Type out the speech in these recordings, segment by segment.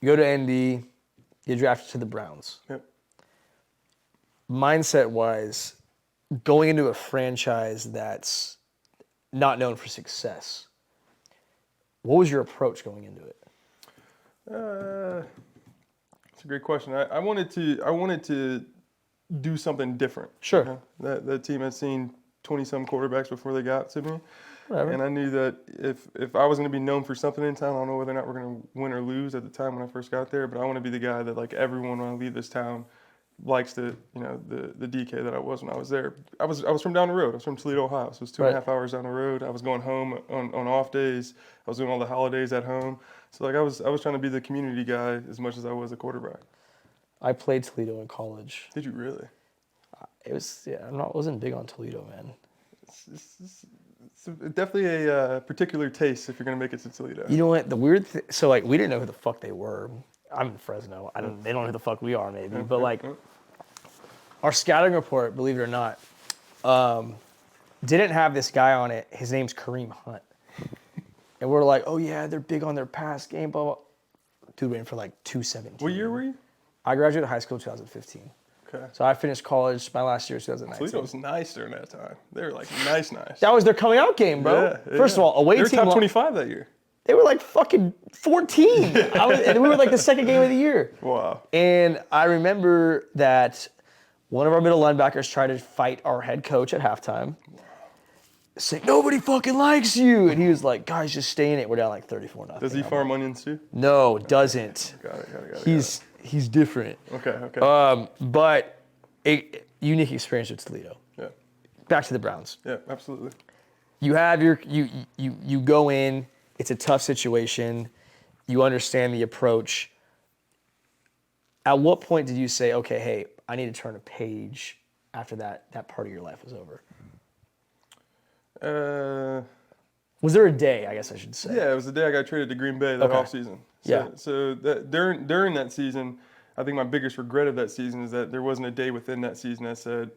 You go to ND, get drafted to the Browns. Yep. Mindset-wise, going into a franchise that's not known for success, what was your approach going into it? It's a great question. I wanted to do something different. Sure. You know? That team had seen 20-some quarterbacks before they got to me. Whatever. And I knew that if I was going to be known for something in town, I don't know whether or not we're going to win or lose at the time when I first got there, but I want to be the guy that like everyone when I leave this town likes the DK that I was when I was there. I was from down the road. I was from Toledo, Ohio. So it was 2.5 hours down the road. I was going home on off days. I was doing all the holidays at home. So like I was trying to be the community guy as much as I was a quarterback. I played Toledo in college. Did you really? It was wasn't big on Toledo, man. It's definitely a particular taste if you're gonna make it to Toledo. You know what? The weird so like we didn't know who the fuck they were. I'm in Fresno. They don't know who the fuck we are maybe. But like our scouting report, believe it or not, didn't have this guy on it. His name's Kareem Hunt. And we're like, oh yeah, they're big on their pass game, blah, blah. Dude went for like 217. What year were you? I graduated high school in 2015. Okay. So I finished college my last year, 2019. Toledo was nice during that time. They were like nice. That was their coming out game, bro. Yeah, First of all, away they were team. top 25 that year. They were like fucking 14. And we were like the second game of the year. Wow. And I remember that one of our middle linebackers tried to fight our head coach at halftime. Saying, nobody fucking likes you. And he was like, guys, just stay in it. We're down like 34-0. Does he farm onions too? No, doesn't. Got it. He's different. Okay. But a unique experience with Toledo. Yeah. Back to the Browns. Yeah, absolutely. You have you go in, it's a tough situation. You understand the approach. At what point did you say, okay, hey, I need to turn a page after that part of your life was over? Was there a day, I guess I should say? Yeah, it was the day I got traded to Green Bay that offseason. So during that season, I think my biggest regret of that season is that there wasn't a day within that season that said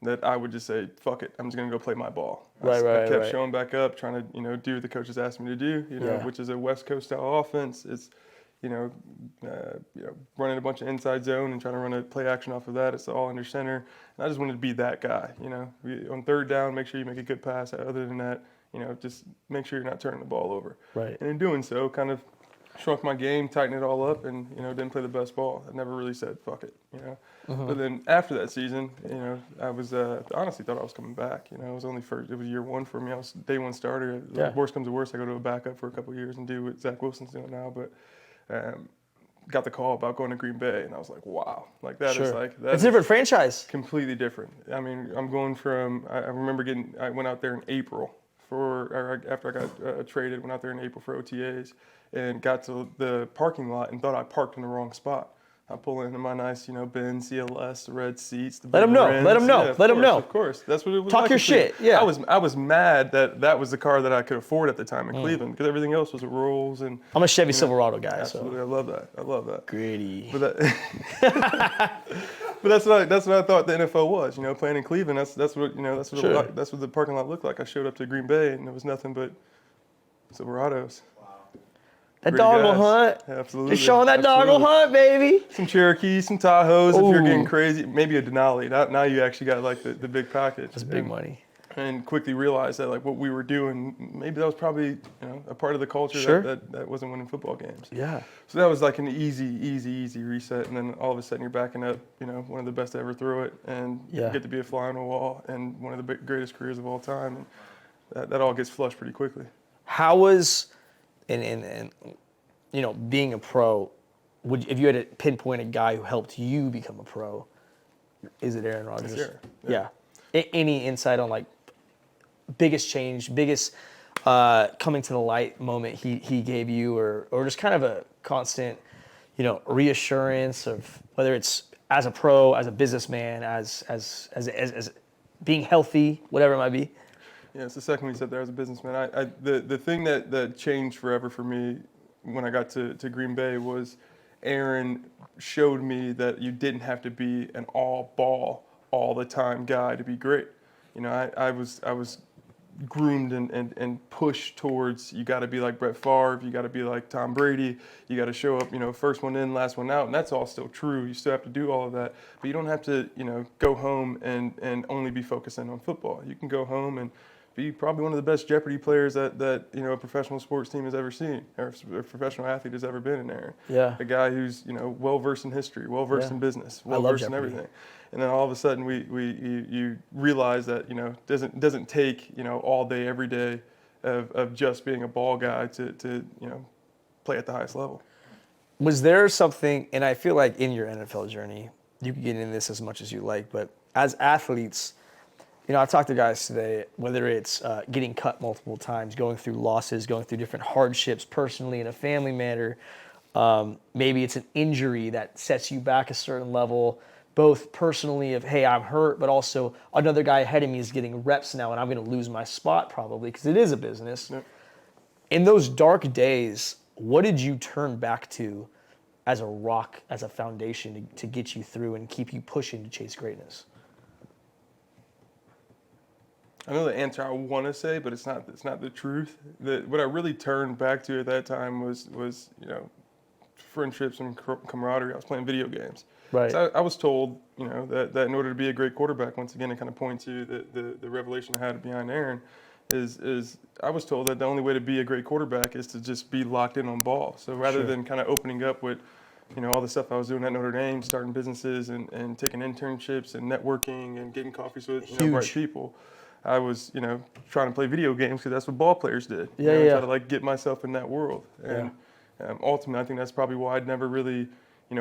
that I would just say, fuck it, I'm just going to go play my ball. I kept showing back up, trying to, do what the coaches asked me to do, which is a West Coast style offense. It's, running a bunch of inside zone and trying to run a play action off of that. It's all under center. And I just wanted to be that guy, on third down, make sure you make a good pass. Other than that, just make sure you're not turning the ball over. Right. And in doing so, kind of shrunk my game, tightened it all up, and, didn't play the best ball. I never really said, fuck it, But then after that season, I was, honestly thought I was coming back. It was it was year one for me. I was day one starter. Worst comes to worst, I go to a backup for a couple of years and do what Zach Wilson's doing now. But got the call about going to Green Bay, and I was like, wow, like that is like that's a different franchise. Completely different. I mean, I'm going from. I remember I went out there in April after I got traded. Went out there in April for OTAs, and got to the parking lot and thought I parked in the wrong spot. I pull into my nice, Benz CLS, the red seats, the big rims. Let them know. Let them know. Of course, that's what it was. Talk like your shit. Yeah. I was mad that was the car that I could afford at the time in Cleveland because everything else was a Rolls and. I'm a Chevy Silverado guy. Absolutely, So. I love that. Gritty. But that's what I thought the NFL was. Playing in Cleveland. That's what that's what the parking lot looked like. I showed up to Green Bay and there was nothing but Silverados. That doggle hunt. Absolutely. Just showing that doggle hunt, baby. Some Cherokees, some Tahoes if you're getting crazy. Maybe a Denali. Now you actually got like the big package. That's big money. And quickly realized that like what we were doing, maybe that was probably a part of the culture that wasn't winning football games. Yeah. So that was like an easy reset. And then all of a sudden you're backing up, one of the best to ever throw it. And you get to be a fly on the wall and one of the greatest careers of all time. And that all gets flushed pretty quickly. How was... And being a pro, if you had to pinpoint a guy who helped you become a pro, is it Aaron Rodgers? Sure. Yeah. Any insight on like biggest change, biggest coming to the light moment he gave you, or just kind of a constant, reassurance of whether it's as a pro, as a businessman, as being healthy, whatever it might be. Yeah, it's the second we said there as a businessman. The thing that changed forever for me when I got to Green Bay was Aaron showed me that you didn't have to be an all ball all the time guy to be great. I was groomed and pushed towards, you got to be like Brett Favre, you got to be like Tom Brady, you got to show up, first one in, last one out, and that's all still true. You still have to do all of that, but you don't have to, go home and only be focusing on football. You can go home and be probably one of the best Jeopardy players that a professional sports team has ever seen, or a professional athlete has ever been in there. Yeah. A guy who's well versed in history, well versed in business, well versed in everything. And then all of a sudden you realize that doesn't take all day every day of just being a ball guy to play at the highest level. Was there something, and I feel like in your NFL journey, you can get into this as much as you like, but as athletes, I talked to guys today, whether it's getting cut multiple times, going through losses, going through different hardships personally in a family matter. Maybe it's an injury that sets you back a certain level, both personally of, hey, I'm hurt, but also another guy ahead of me is getting reps now and I'm going to lose my spot probably because it is a business. Yep. In those dark days, what did you turn back to as a rock, as a foundation to get you through and keep you pushing to chase greatness? I know the answer I want to say, but it's not the truth. What I really turned back to at that time was friendships and camaraderie. I was playing video games. Right. So I was told, that in order to be a great quarterback, once again, to kind of point to the revelation I had behind Aaron, is I was told that the only way to be a great quarterback is to just be locked in on ball. So rather than kind of opening up with, all the stuff I was doing at Notre Dame, starting businesses and taking internships and networking and getting coffees with bright people, I was, trying to play video games because that's what ball players did. Try to get myself in that world. And ultimately, I think that's probably why I'd never really,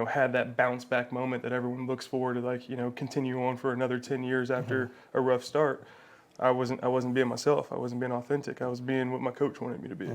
had that bounce back moment that everyone looks for to continue on for another 10 years after a rough start. I wasn't being myself. I wasn't being authentic. I was being what my coach wanted me to be.